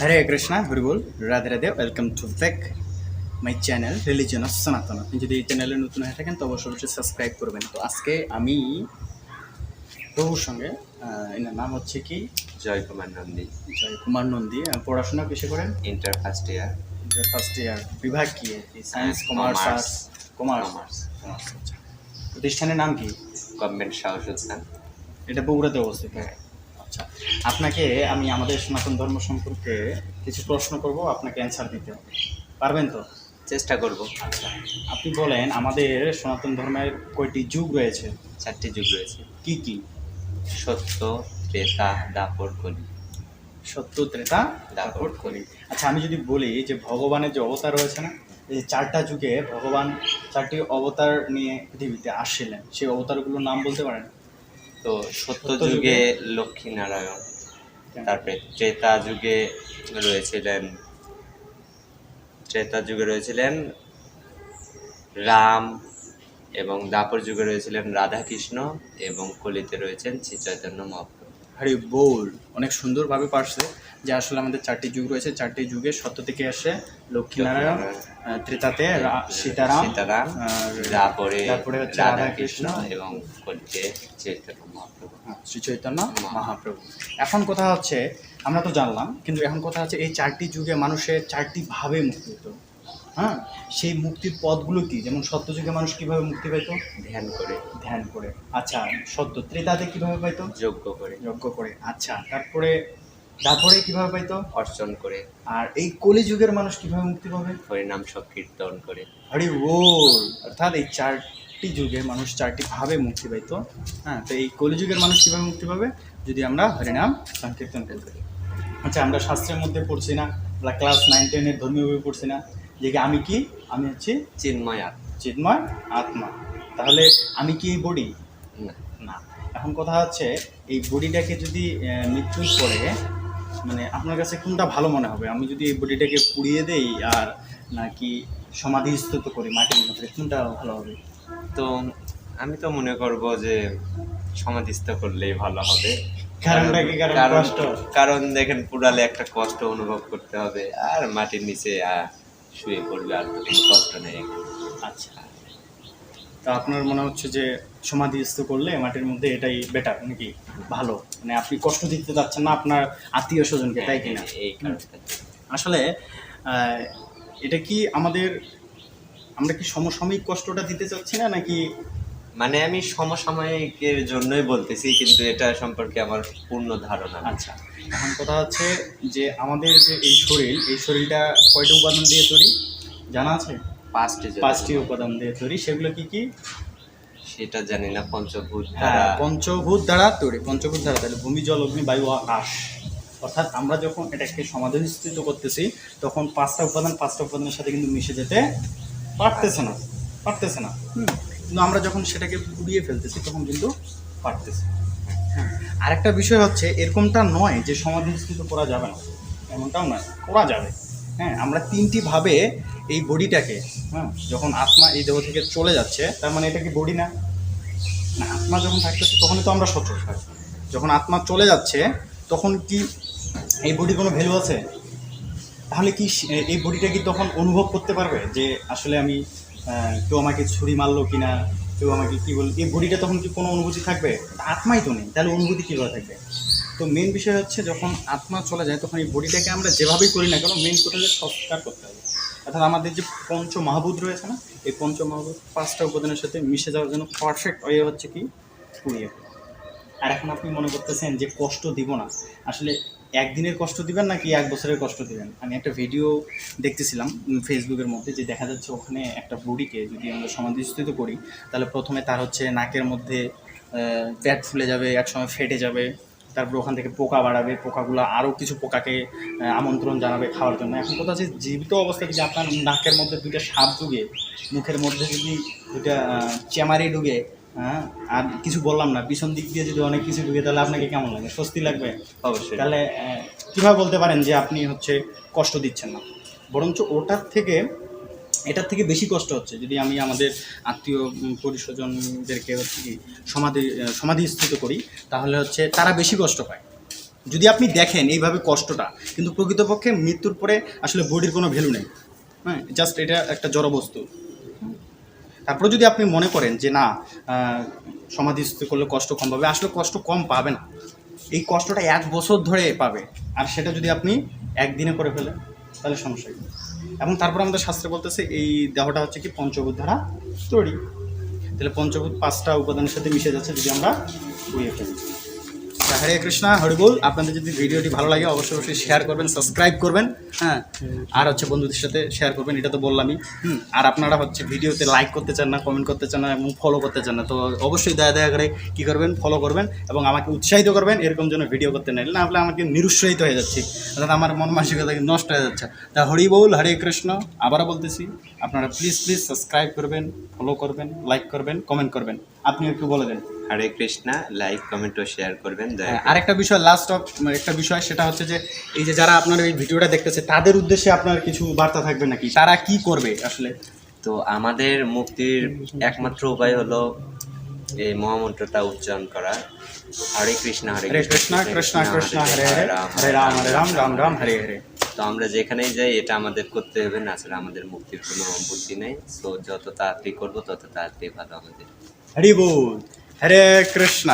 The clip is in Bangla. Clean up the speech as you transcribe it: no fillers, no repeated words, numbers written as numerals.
Hare Krishna Haribol Radhe Radhe welcome to back my channel religion of সনাতন। আপনি যদি এই চ্যানেলে নতুন হয়ে থাকেন তো অবশ্যই সাবস্ক্রাইব করবেন। তো আজকে আমি প্রভুর সঙ্গে এনার নাম হচ্ছে কি জয় কুমার নন্দী। জয় কুমার নন্দী। পড়াশোনা কিসে করেন? Inter first year. First year. বিভাগ কি? Science, commerce, arts? কমার্স। আচ্ছা। প্রতিষ্ঠানের নাম কি? গভর্নমেন্ট শাহসুলতান। এটা বগুড়াতে অবস্থিত। আচ্ছা, আপনাকে আমি আমাদের সনাতন ধর্ম সম্পর্কে কিছু প্রশ্ন করব, আপনাকে অ্যান্সার দিতে হবে, পারবেন তো? চেষ্টা করব। আচ্ছা, আপনি বলেন আমাদের সনাতন ধর্মের কয়টি যুগ রয়েছে? 4টি যুগ রয়েছে। কি কি? সত্য, ত্রেতা, দাপর, কলি। সত্য, ত্রেতা, দাপর, কলি। আচ্ছা, আমি যদি বলি যে ভগবানের যে অবতার রয়েছে না, এই 4টা যুগে ভগবান 4টি অবতার নিয়ে পৃথিবীতে আসছিলেন, সেই অবতারগুলোর নাম বলতে পারেন? তো সত্য যুগে লক্ষ্মী নারায়ণ, তারপরে ত্রেতা যুগে রয়েছিলেন রাম, এবং দাপর যুগে রয়েছিলেন রাধা কৃষ্ণ, এবং কলিতে রয়েছেন শ্রী চৈতন্য মহাপ্রভু। হরি বল। অনেক সুন্দরভাবে পারছে যে আসলে আমাদের 4টি যুগ রয়েছে। 4টি যুগে সত্য থেকে আসে লক্ষ্মীনারায়ণ, ত্রেতাতে সীতারাম, তারপরে হচ্ছে রাধা কৃষ্ণ, এবং কলিতে চৈতন্য মহাপ্রভু, শ্রী চৈতন্য মহাপ্রভু। এখন কথা হচ্ছে, আমরা তো জানলাম, কিন্তু এখন কথা হচ্ছে এই 4টি যুগে মানুষের 4টি ভাবে মুক্তি পেত। হ্যাঁ, সেই মুক্তির পথগুলো কি? যেমন সত্য যুগে মানুষ কিভাবে মুক্তি পেত? ধ্যান করে। আচ্ছা, সত্য। ত্রেতাতে কিভাবে পাইতো? যজ্ঞ করে। আচ্ছা, তারপরে কিভাবে পাইতো? অর্চন করে। আর এই কলি যুগের মানুষ কিভাবে মুক্তি পাবে? হরিনাম সংকীর্তন করে। হরি বল। অর্থাৎ এই 4টি যুগে মানুষ 4টি ভাবে মুক্তি পাইতো। হ্যাঁ, তো এই কলিযুগের মানুষ কিভাবে মুক্তি পাবে? যদি আমরা হরিনাম সংকীর্তন করি। আচ্ছা, আমরা শাস্ত্রের মধ্যে পড়ছি না, আমরা ক্লাস 9-10-এর ধর্মীয় বই পড়ছি না যে আমি কি? আমি হচ্ছে চিন্ময় আত্মা। তাহলে আমি কি এই বডি? না। এখন কথা হচ্ছে, এই বডিটাকে যদি মৃত্যুর পরে, মানে আপনার কাছে কোনটা ভালো মনে হবে? আমি যদি এই বডিটাকে পুড়িয়ে দেই আর নাকি সমাধিস্থিত করি মাটির মধ্যে, কোনটা ভালো হবে? তো আমি তো মনে করব যে সমাধিস্থ করলেই ভালো হবে। কারণটা কি? কারণ দেখেন, পুড়ালে একটা কষ্ট অনুভব করতে হবে, আর মাটির নিচে শুয়ে পড়বে, আর তো কোনো কষ্ট নেই। আচ্ছা, তা আপনার মনে হচ্ছে যে সমাধিস্থ করলে মাটির মধ্যে এটাই বেটার নাকি ভালো? মানে আপনি কষ্ট দিতে যাচ্ছেন না আপনার আত্মীয় স্বজনকে, তাই কিনা? এই কারণটা আসলে এটা কি আমরা কি সমসাময়িক কষ্টটা দিতে চাচ্ছি না নাকি? মানে আমি সমসাময়িকের জন্যই বলতেছি, কিন্তু এটা সম্পর্কে আমার পূর্ণ ধারণা। আচ্ছা, এখন কথা হচ্ছে যে আমাদের যে এই শরীরটা কয়টা উপাদান দিয়ে তৈরি জানা আছে? 5টি উপাদান দিয়ে তৈরি। সেগুলো কি কি? সেটা জানি না। পঞ্চভূত দ্বারা তৈরি। তাহলে ভূমি, জল, অগ্নি, বায়ু, আকাশ। অর্থাৎ আমরা যখন এটাকে সমাধিস্থিত করতেছি তখন 5টা উপাদানের সাথে কিন্তু মিশে যেতে পারতেছে না। কিন্তু আমরা যখন সেটাকে পুড়িয়ে ফেলতেছি তখন কিন্তু পারতেছি। হ্যাঁ, আরেকটা বিষয় হচ্ছে, এরকমটা নয় যে সমাধিস্থিত করা যাবে না, এমনটাও নয়, করা যাবে। হ্যাঁ, আমরা 3টি ভাবে এই বডিটাকে, যখন আত্মা এই দেহ থেকে চলে যাচ্ছে, তার মানে এটা কি বডি না? আত্মা যখন থাকতেছে তখনই তো আমরা সচল থাকছি। যখন আত্মা চলে যাচ্ছে তখন কি এই বডি কোনো ভ্যালু আছে? তাহলে কি এই বডিটা কি তখন অনুভব করতে পারবে যে আসলে আমি কেউ আমাকে ছুরি মারলো কিনা, কেউ আমাকে কী বলল? এই বডিটা তখন কি কোনো অনুভূতি থাকবে? আত্মাই তো নেই, তাহলে অনুভূতি কীভাবে থাকবে? তো মেন বিষয় হচ্ছে, যখন আত্মা চলে যায় তখন এই বডিটাকে আমরা যেভাবেই করি না কেন, মেন কোথায় সংস্কার করতে হবে। অর্থাৎ আমাদের যে পঞ্চমহাভূত রয়েছে না, এই পঞ্চমহাভূত 5টা উপাদানের সাথে মিশে যাওয়ার জন্য পারফেক্ট ওয়ে হচ্ছে কি? পুড়িয়ে ফেলা। আর এখন আপনি মনে করতেছেন যে কষ্ট দিব না, আসলে একদিনের কষ্ট দিবেন নাকি 1 বছরের কষ্ট দিবেন? আমি একটা ভিডিও দেখতেছিলাম ফেসবুকের মধ্যে, যে দেখা যাচ্ছে ওখানে একটা বডিকে যদি আমরা সমাধিস্থিত করি তাহলে প্রথমে তার হচ্ছে নাকের মধ্যে পেট ফুলে যাবে, একসময় ফেটে যাবে, তারপর ওখান থেকে পোকা বাড়াবে, পোকাগুলো আরও কিছু পোকাকে আমন্ত্রণ জানাবে খাওয়ার জন্য। এখন কথা হচ্ছে, জীবিত অবস্থায় যদি আপনার নাকের মধ্যে 2টা সাপ ঢুকে, মুখের মধ্যে যদি 2টা চেমারি ঢুকে, হ্যাঁ, আর কিছু বললাম না, পিছন দিক দিয়ে যদি অনেক কিছু ঢুকে, তাহলে আপনাকে কেমন লাগে? স্বস্তি লাগবে? অবশ্যই। তাহলে কীভাবে বলতে পারেন যে আপনি হচ্ছে কষ্ট দিচ্ছেন না? বরঞ্চ এটার থেকে বেশি কষ্ট হচ্ছে যদি আমি আমাদের আত্মীয় পরিস্বজনদেরকে হচ্ছে কি সমাধিস্থিত করি, তাহলে হচ্ছে তারা বেশি কষ্ট পায়। যদি আপনি দেখেন এইভাবে কষ্টটা, কিন্তু প্রকৃতপক্ষে মৃত্যুর পরে আসলে বডির কোনো ভ্যালু নেই, হ্যাঁ, জাস্ট এটা একটা জড় বস্তু। তারপরে যদি আপনি মনে করেন যে না সমাধিস্থ করলে কষ্ট কম পাবে, আসলে কষ্ট কম পাবে না, এই কষ্টটা 1 বছর ধরে পাবে। আর সেটা যদি আপনি একদিনে করে ফেলেন তাহলে সমস্যা কি? এবং তারপর আমাদের শাস্ত্রে বলতেছে এই দেহটা হচ্ছে কি পঞ্চভূত দ্বারা তৈরি। তাহলে পঞ্চভূত 5টা উপাদানের সাথে মিশে যাচ্ছে যদি আমরা পুড়িয়ে ফেলি। হরে কৃষ্ণা, হরি বল। আপনাদের যদি ভিডিওটি ভালো লাগে অবশ্যই অবশ্যই শেয়ার করবেন, সাবস্ক্রাইব করবেন, হ্যাঁ, আর হচ্ছে বন্ধুদের সাথে শেয়ার করবেন, এটা তো বললামই। আর আপনারা হচ্ছে ভিডিওতে লাইক করতে চান না, কমেন্ট করতে চান না এবং ফলো করতে চান না, তো অবশ্যই দয়া করে কী করবেন, ফলো করবেন এবং আমাকে উৎসাহিত করবেন এরকম যেন ভিডিও করতে নেই, না হলে আমাকে নিরুৎসাহিত হয়ে যাচ্ছে, অর্থাৎ আমার মন মানসিকতা নষ্ট হয়ে যাচ্ছে। তা হরি বল, হরে কৃষ্ণ। আবারও বলতেছি, আপনারা প্লিজ সাবস্ক্রাইব করবেন, ফলো করবেন, লাইক করবেন, কমেন্ট করবেন। আপনি একটু বলে দেন। হরে কৃষ্ণা, লাইক কমেন্ট ও শেয়ার করবেন দয়া করে। আরেকটা বিষয়, লাস্ট অফ একটা বিষয়, সেটা হচ্ছে যে এই যে যারা আপনার এই ভিডিওটা দেখতেছে তাদের উদ্দেশ্যে আপনার কিছু বার্তা থাকবে নাকি, তারা কি করবে আসলে? তো আমাদের মুক্তির একমাত্র উপায় হলো এই মহামন্ত্রটা উচ্চারণ করা, হরে কৃষ্ণ হরে কৃষ্ণ কৃষ্ণ কৃষ্ণ হরে হরে, হরে রাম রাম রাম হরে হরে। তো আমরা যেখানেই যাই এটা আমাদের করতে হবে, না আসলে আমাদের মুক্তির কোনো বুদ্ধি নেই। সো যত তাড়াতাড়ি করবো তত তাড়াতাড়ি ভালো আমাদের। হরি বল, হরে কৃষ্ণ।